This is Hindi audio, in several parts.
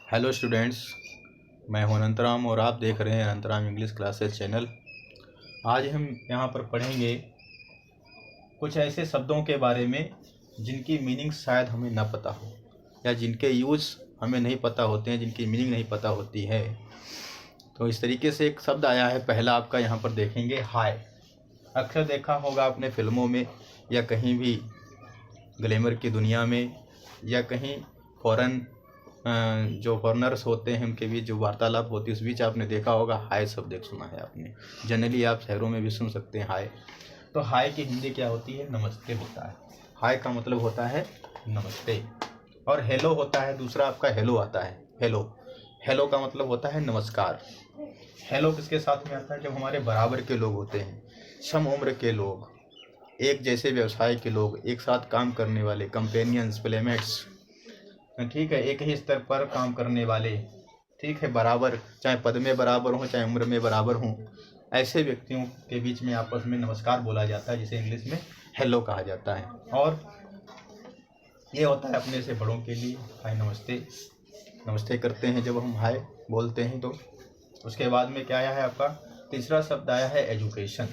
हेलो स्टूडेंट्स, मैं हूं अनंतराम और आप देख रहे हैं अनंतराम इंग्लिश क्लासेस चैनल। आज हम यहाँ पर पढ़ेंगे कुछ ऐसे शब्दों के बारे में जिनकी मीनिंग शायद हमें ना पता हो या जिनके यूज़ हमें नहीं पता होते हैं, जिनकी मीनिंग नहीं पता होती है। तो इस तरीके से एक शब्द आया है, पहला आपका यहाँ पर देखेंगे हाय। अक्सर देखा होगा आपने फिल्मों में या कहीं भी ग्लैमर की दुनिया में या कहीं फ़ॉरेन जो फॉरनर्स होते हैं उनके बीच जो वार्तालाप होती है उस बीच आपने देखा होगा हाय शब्द एक सुना है आपने। जनरली आप शहरों में भी सुन सकते हैं हाय। तो हाय की हिंदी क्या होती है? नमस्ते होता है। हाय का मतलब होता है नमस्ते। और हेलो होता है दूसरा, आपका हेलो आता है। हेलो, हेलो का मतलब होता है नमस्कार। हेलो किसके साथ में आता है? जब हमारे बराबर के लोग होते हैं, सम उम्र के लोग, एक जैसे व्यवसाय के लोग, एक साथ काम करने वाले, कंपेनियंस, प्लेमेट्स, ठीक है, एक ही स्तर पर काम करने वाले, ठीक है, बराबर, चाहे पद में बराबर हों चाहे उम्र में बराबर हों, ऐसे व्यक्तियों के बीच में आपस में नमस्कार बोला जाता है, जिसे इंग्लिश में हेलो कहा जाता है। और ये होता है अपने से बड़ों के लिए हाय नमस्ते, नमस्ते करते हैं जब हम हाय बोलते हैं। तो उसके बाद में क्या आया है आपका? तीसरा शब्द आया है एजुकेशन।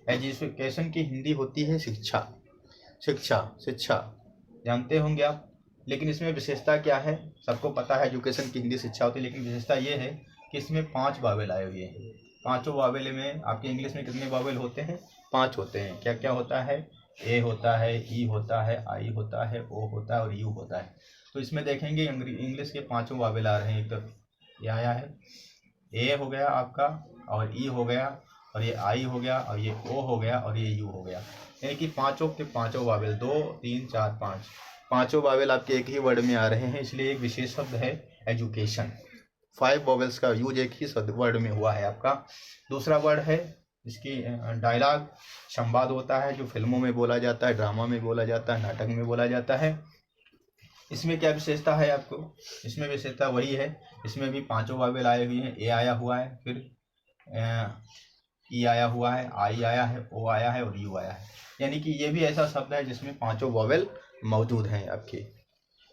एजुकेशन की हिंदी होती है शिक्षा। शिक्षा, शिक्षा जानते होंगे आप, लेकिन इसमें विशेषता क्या है? सबको पता है एजुकेशन की हिंदी शिक्षा होती है, लेकिन विशेषता ये है कि इसमें 5 वावेल आए हुए हैं। पांचों वावेल में आपके इंग्लिश में कितने वावेल होते हैं? 5 होते हैं। क्या क्या होता है? ए होता है, ई होता है, आई होता है, ओ होता है और यू होता है। तो इसमें देखेंगे इंग्लिश के 5 वावेल आ रहे हैं। एक तो ये आया है, ए हो गया आपका, और ई हो गया, और ये आई हो गया, और ये ओ हो गया, और ये यू हो गया। यानी कि पांचों के पांचों वावेल, 2 3 4 5, पांचों वावेल आपके एक ही वर्ड में आ रहे हैं, इसलिए एक विशेष शब्द है एजुकेशन। 5 वॉवेल्स का यूज एक ही वर्ड में हुआ है आपका। दूसरा वर्ड है इसकी डायलॉग, संवाद होता है, जो फिल्मों में बोला जाता है, ड्रामा में बोला जाता है, नाटक में बोला जाता है। इसमें क्या विशेषता है आपको? इसमें विशेषता वही है, इसमें भी 5 वावेल आए हुए हैं। ए आया हुआ है, फिर ई आया हुआ है, आई आया है, ओ आया है और यू आया है। यानी कि ये भी ऐसा शब्द है जिसमें 5 वावेल मौजूद हैं आपके।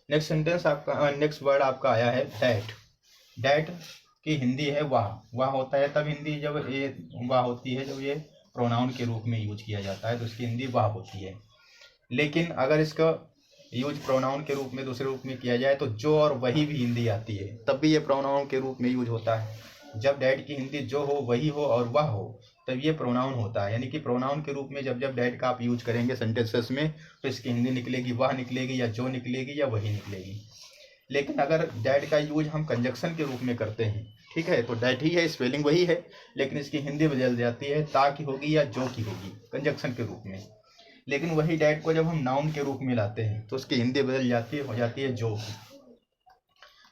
नेक्स्ट सेंटेंस आपका, नेक्स्ट वर्ड आपका आया है डैट। डैट की हिंदी है वाह। वाह होता है तब हिंदी जब ये वाह होती है, जब ये प्रोनाउन के रूप में यूज किया जाता है तो इसकी हिंदी वाह होती है। लेकिन अगर इसका यूज प्रोनाउन के रूप में दूसरे रूप में किया जाए तो जो और वही भी हिंदी आती है, तब भी ये प्रोनाउन के रूप में यूज होता है। जब डैड की हिंदी जो हो, वही हो और वह हो, तब ये प्रोनाउन होता है। यानी कि प्रोनाउन के रूप में जब जब डैड का आप यूज करेंगे सेंटेंसेस में, तो इसकी हिंदी निकलेगी वह निकलेगी, या जो निकलेगी, या वही निकलेगी। लेकिन अगर डैड का यूज हम कंजक्शन के रूप में करते हैं, ठीक है, तो डैड ही है, स्पेलिंग वही है, लेकिन इसकी हिंदी बदल जाती है, ता की होगी या जो की होगी कंजक्शन के रूप में। लेकिन वही डैड को जब हम नाउन के रूप में लाते हैं तो उसकी हिंदी बदल जाती है, हो जाती है जो।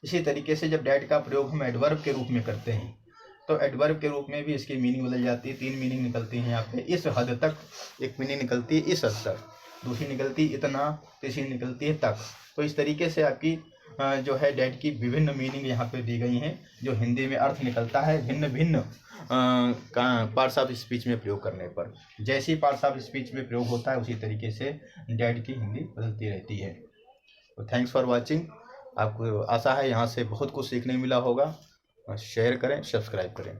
इसी तरीके से जब डैड का प्रयोग हम एडवर्ब के रूप में करते हैं तो एडवर्ब के रूप में भी इसकी मीनिंग बदल जाती है। 3 मीनिंग निकलती हैं यहाँ पे। इस हद तक एक मीनिंग निकलती है, इस हद तक दूसरी निकलती है, इतना, तीसरी निकलती है तक। तो इस तरीके से आपकी जो है डैड की विभिन्न मीनिंग यहाँ पे दी गई हैं, जो हिंदी में अर्थ निकलता है भिन्न भिन्न पार्ट्स ऑफ स्पीच में प्रयोग करने पर। जैसी पार्ट्स ऑफ स्पीच में प्रयोग होता है उसी तरीके से डैड की हिंदी बदलती रहती है। तो थैंक्स फॉर वाचिंग। आपको आशा है यहाँ से बहुत कुछ सीखने मिला होगा। शेयर करें, सब्सक्राइब करें।